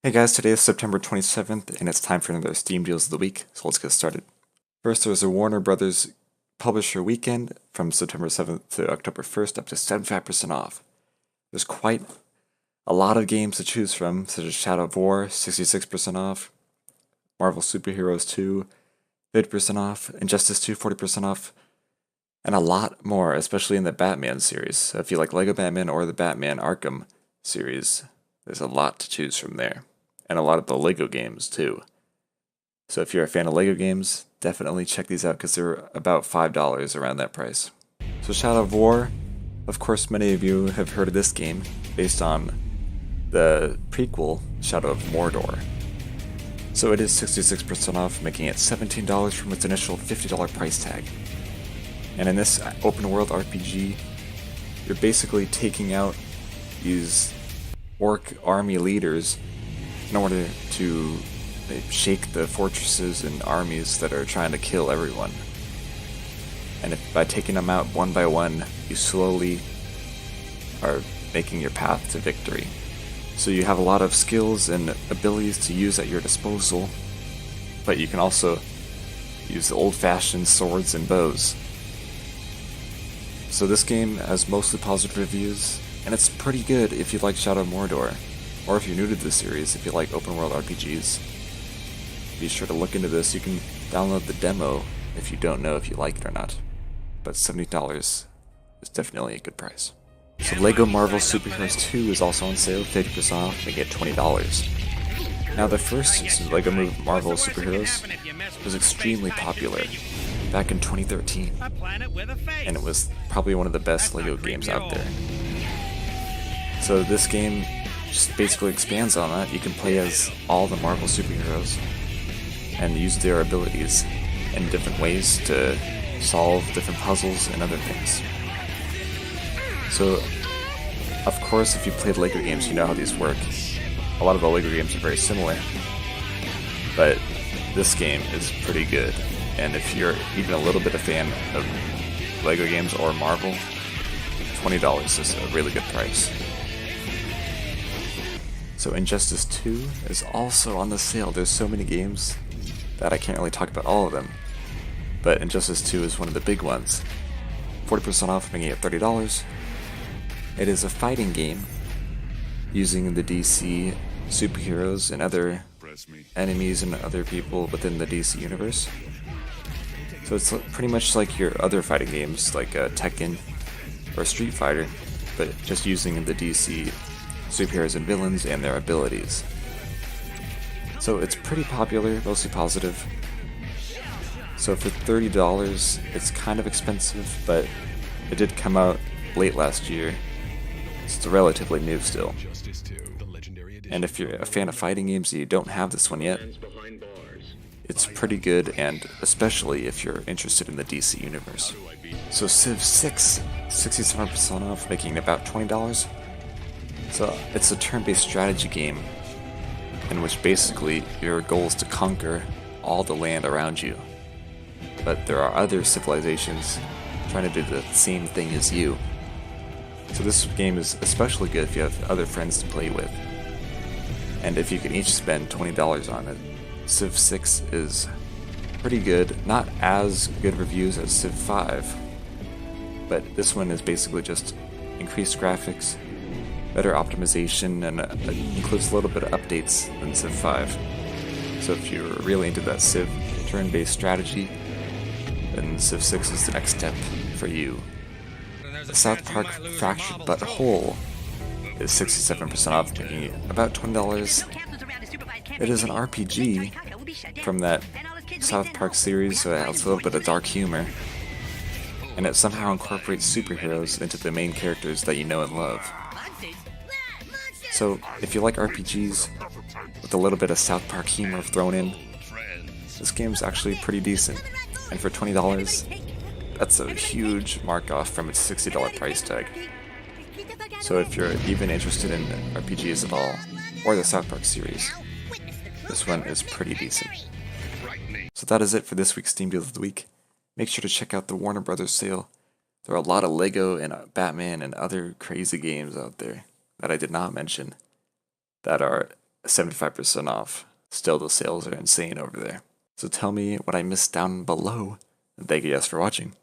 Hey guys, today is September 27th, and it's time for another Steam Deals of the Week, so let's get started. First, there's a Warner Brothers Publisher Weekend from September 7th to October 1st, up to 75% off. There's quite a lot of games to choose from, such as Shadow of War, 66% off, Marvel Superheroes 2, 50% off, Injustice 2, 40% off, and a lot more, especially in the Batman series. So if you like Lego Batman or the Batman Arkham series, there's a lot to choose from there. And a lot of the Lego games too. So if you're a fan of Lego games, definitely check these out because they're about $5 around that price. So Shadow of War, of course many of you have heard of this game based on the prequel Shadow of Mordor. So it is 66% off, making it $17 from its initial $50 price tag. And in this open world RPG, you're basically taking out these orc army leaders in order to shake the fortresses and armies that are trying to kill everyone. And by taking them out one by one, you slowly are making your path to victory. So you have a lot of skills and abilities to use at your disposal, but you can also use the old-fashioned swords and bows. So this game has mostly positive reviews, and it's pretty good if you like Shadow of Mordor. Or if you're new to the series, if you like open world RPGs, be sure to look into this. You can download the demo if you don't know if you like it or not. But $70 is definitely a good price. So Lego Marvel Superheroes 2 is also on sale, 50% off, making it $20. Now the first Lego Marvel Superheroes was extremely popular back in 2013. And it was probably one of the best Lego games out there. So this game just basically expands on that. You can play as all the Marvel superheroes and use their abilities in different ways to solve different puzzles and other things. So, of course, if you played Lego games, you know how these work. A lot of the Lego games are very similar, but this game is pretty good. And if you're even a little bit a fan of Lego games or Marvel, $20 is a really good price. So Injustice 2 is also on the sale. There's so many games that I can't really talk about all of them. But Injustice 2 is one of the big ones. 40% off, making it $30. It is a fighting game using the DC superheroes and other enemies and other people within the DC universe. So it's pretty much like your other fighting games like Tekken or Street Fighter, but just using the DC superheroes and villains and their abilities. So it's pretty popular, mostly positive. So for $30, it's kind of expensive, but it did come out late last year. So it's relatively new still. And if you're a fan of fighting games and you don't have this one yet, it's pretty good, and especially if you're interested in the DC universe. So Civ 6, 67% off, making it about $20. So it's a turn-based strategy game in which basically your goal is to conquer all the land around you. But there are other civilizations trying to do the same thing as you. So this game is especially good if you have other friends to play with. And if you can each spend $20 on it, Civ 6 is pretty good. Not as good reviews as Civ 5, but this one is basically just increased graphics, better optimization, and includes a little bit of updates than Civ 5. So if you're really into that Civ turn-based strategy, then Civ 6 is the next step for you. The South Park Fractured But Whole is 67% off, making it about $20. It is an RPG from that South Park series, so it has a little bit of dark humor, and it somehow incorporates superheroes into the main characters that you know and love. So, if you like RPGs with a little bit of South Park humor thrown in, this game's actually pretty decent. And for $20, that's a huge mark off from its $60 price tag. So if you're even interested in RPGs at all, or the South Park series, this one is pretty decent. So that is it for this week's Steam Deal of the Week. Make sure to check out the Warner Brothers sale. There are a lot of Lego and Batman and other crazy games out there that I did not mention that are 75% off. Still, the sales are insane over there. So tell me what I missed down below. Thank you guys for watching.